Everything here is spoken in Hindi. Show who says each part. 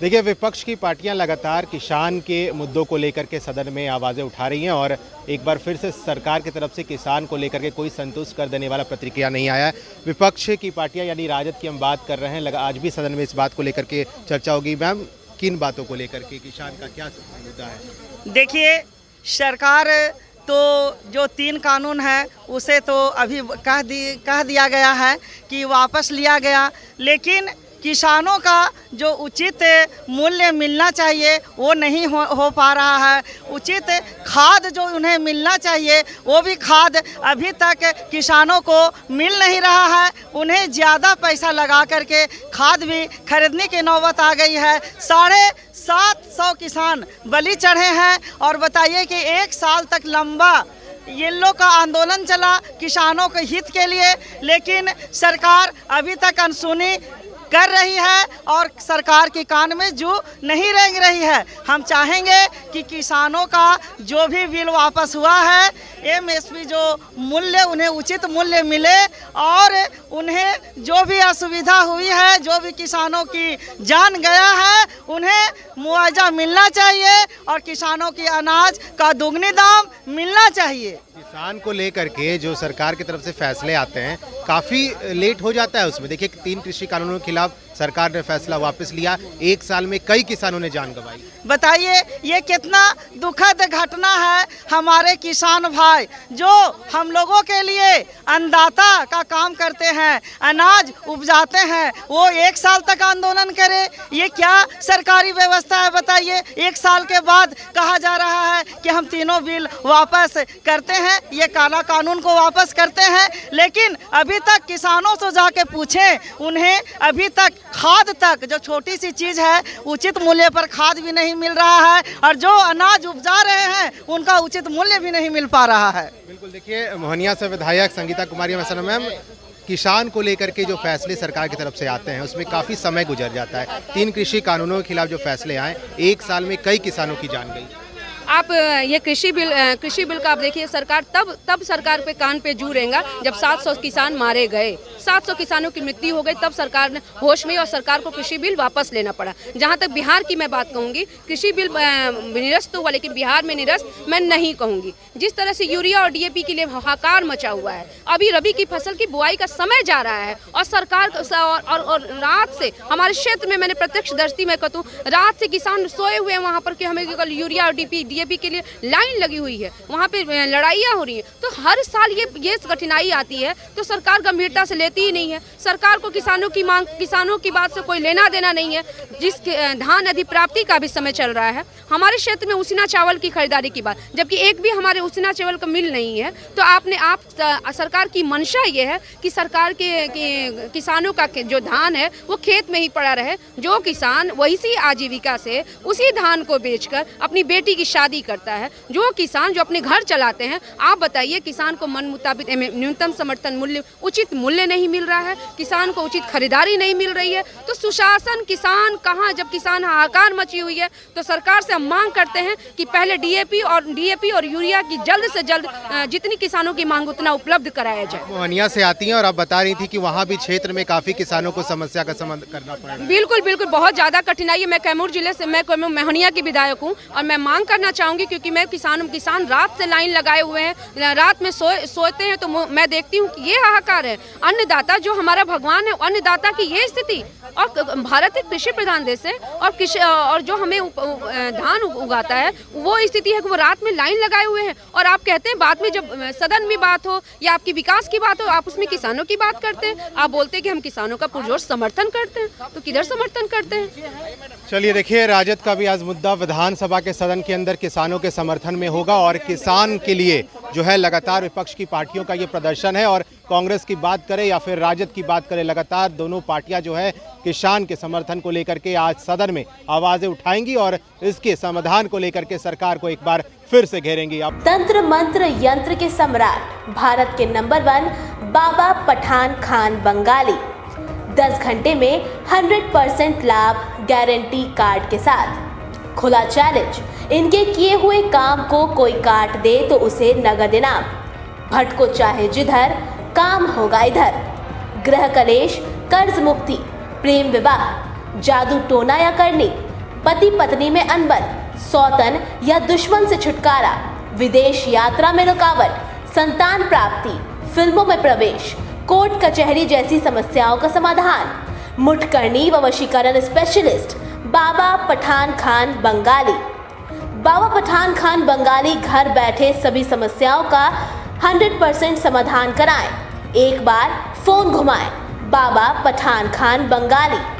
Speaker 1: देखिए, विपक्ष की पार्टियां लगातार किसान के मुद्दों को लेकर के सदन में आवाज़ें उठा रही हैं और एक बार फिर से सरकार की तरफ से किसान को लेकर के कोई संतुष्ट कर देने वाला प्रतिक्रिया नहीं आया है। विपक्ष की पार्टियां यानी राजद की हम बात कर रहे हैं, आज भी सदन में इस बात को लेकर के चर्चा होगी। मैम, किन बातों को लेकर के, किसान का क्या मुद्दा है?
Speaker 2: देखिए, सरकार तो जो 3 कानून है उसे तो अभी कह दिया गया है कि वापस लिया गया, लेकिन किसानों का जो उचित मूल्य मिलना चाहिए वो नहीं हो पा रहा है। उचित खाद जो उन्हें मिलना चाहिए वो भी खाद अभी तक किसानों को मिल नहीं रहा है। उन्हें ज़्यादा पैसा लगा करके खाद भी खरीदने की नौबत आ गई है। 750 किसान बलि चढ़े हैं और बताइए कि 1 साल तक लंबा येल्लो का आंदोलन चला किसानों के हित के लिए, लेकिन सरकार अभी तक अनसुनी कर रही है और सरकार के कान में जू नहीं रेंग रही है। हम चाहेंगे कि किसानों का जो भी बिल वापस हुआ है, एमएसपी जो मूल्य, उन्हें उचित मूल्य मिले और उन्हें जो भी असुविधा हुई है, जो भी किसानों की जान गया है, उन्हें मुआवजा मिलना चाहिए और किसानों की अनाज का दुगनी दाम मिलना चाहिए।
Speaker 1: किसान को लेकर के जो सरकार की तरफ से फैसले आते हैं काफ़ी लेट हो जाता है उसमें। देखिए, 3 कृषि कानूनों के खिलाफ सरकार ने फैसला वापस लिया, 1 साल में कई किसानों ने जान गंवाई।
Speaker 2: बताइए ये कितना दुखद घटना है। हमारे किसान भाई जो हम लोगों के लिए अन्नदाता का काम करते हैं, अनाज उपजाते हैं, वो 1 साल तक आंदोलन करे, ये क्या सरकारी व्यवस्था है? बताइए, 1 साल के बाद कहा जा रहा है कि हम तीनों बिल वापस करते हैं, ये काला कानून को वापस करते हैं, लेकिन अभी तक किसानों से जाके पूछें, उन्हें अभी तक खाद तक, जो छोटी सी चीज़ है, उचित मूल्य पर खाद भी नहीं मिल रहा है और जो अनाज उपजा रहे हैं उनका उचित मूल्य भी नहीं मिल पा रहा है।
Speaker 1: बिल्कुल, देखिए, मोहनिया से विधायक संगीता कुमारी मसना मैम, किसान को लेकर के जो फैसले सरकार की तरफ से आते हैं उसमें काफ़ी समय गुजर जाता है। 3 कृषि कानूनों के खिलाफ जो फैसले आए, 1 साल में कई किसानों की जान गई।
Speaker 3: आप ये कृषि बिल का आप देखिए, सरकार तब सरकार पे कान पे जू रहेगा जब 700 किसान मारे गए, 700 किसानों की मृत्यु हो गई, तब सरकार ने होश में और सरकार को कृषि बिल वापस लेना पड़ा। जहाँ तक बिहार की मैं बात कहूँगी, कृषि बिल निरस्त हुआ, लेकिन बिहार में निरस्त मैं नहीं कहूँगी। जिस तरह से यूरिया और डीएपी के लिए हाहाकार मचा हुआ है, अभी रबी की फसल की बुआई का समय जा रहा है और सरकार और रात से हमारे क्षेत्र में, मैंने प्रत्यक्षदर्शी मैं कहूँ, रात से किसान सोए हुए हैं वहाँ पर कि हमें कल यूरिया और डीएपी के लिए लाइन लगी हुई है, वहाँ पे लड़ाइयाँ हो रही हैं। तो हर साल ये कठिनाई आती है तो सरकार गंभीरता से लेती ही नहीं है। सरकार को किसानों की मांग, किसानों की बात से कोई लेना देना नहीं है। जिस धान अधिप्राप्ति का भी समय चल रहा है, हमारे क्षेत्र में उसीना चावल की खरीदारी की बात, जबकि एक भी हमारे उसीना चावल का मिल नहीं है। तो सरकार की मंशा ये है कि सरकार के किसानों का जो धान है वो खेत में ही पड़ा रहे, जो किसान वही सी आजीविका से उसी धान को बेचकर अपनी बेटी की शादी करता है, जो किसान जो अपने घर चलाते हैं। आप बताइए, किसान को मन मुताबिक न्यूनतम समर्थन मूल्य, उचित मूल्य नहीं मिल रहा है, किसान को उचित खरीदारी नहीं मिल रही है, तो सुशासन किसान कहाँ? जब किसान हाहाकार मची हुई है तो सरकार से हम मांग करते हैं कि पहले डीएपी और यूरिया की जल्द से जल्द जितनी किसानों की मांग उतना उपलब्ध कराया जाए।
Speaker 1: मोहनिया से आती हैं और आप बता रही थी कि वहाँ भी क्षेत्र में काफ़ी किसानों को समस्या का समाधान करना पड़ रहा है।
Speaker 3: बिल्कुल, बहुत ज़्यादा कठिनाई है। मैं कैमूर जिले से, मैं मोहनिया की विधायक हूँ और मैं मांग करना चाहूँगी, क्योंकि मैं किसान रात से लाइन लगाए हुए हैं, रात में सोते हैं, तो मैं देखती हूँ कि ये हाहाकार है। अन्नदाता जो हमारा भगवान है, अन्नदाता की ये स्थिति, और भारत एक कृषि प्रधान देश है और जो हमें धान उगाता है वो स्थिति है कि वो रात में लाइन लगाए हुए हैं। और आप कहते हैं बाद में जब सदन में बात हो या आपकी विकास की बात हो, आप उसमें किसानों की बात करते हैं। आप बोलते हैं कि हम किसानों का पुरजोर समर्थन करते हैं, तो किधर समर्थन करते हैं?
Speaker 1: चलिए, देखिए, राजद का भी आज मुद्दा विधानसभा के सदन के अंदर किसानों के समर्थन में होगा और किसान के लिए जो है लगातार विपक्ष की पार्टियों का ये प्रदर्शन है। और कांग्रेस की बात करें या फिर राजद की बात करें, लगातार दोनों पार्टियां जो है किसान के समर्थन को लेकर के आज सदन में आवाजें उठाएंगी और इसके समाधान को लेकर के सरकार को एक बार फिर से घेरेंगी। अब
Speaker 4: तंत्र मंत्र यंत्र के सम्राट, भारत के नंबर 1 बाबा पठान खान बंगाली, 10 घंटे में 100% लाभ गारंटी कार्ड के साथ। खुला चैलेंज, इनके किए हुए काम को कोई काट दे तो उसे नगद इनाम। भटको चाहे जिधर, काम होगा इधर। गृह कलेश, कर्ज मुक्ति, प्रेम विवाह, जादू टोना या करनी, पति पत्नी में अनबन, सौतन या दुश्मन से छुटकारा, विदेश यात्रा में रुकावट, संतान प्राप्ति, फिल्मों में प्रवेश, कोर्ट कचहरी जैसी समस्याओं का समाधान। मुठकरनी व वशीकरण स्पेशलिस्ट बाबा पठान खान बंगाली। बाबा पठान खान बंगाली घर बैठे सभी समस्याओं का 100% समाधान कराएं। एक बार फोन घुमाएं। बाबा पठान खान बंगाली।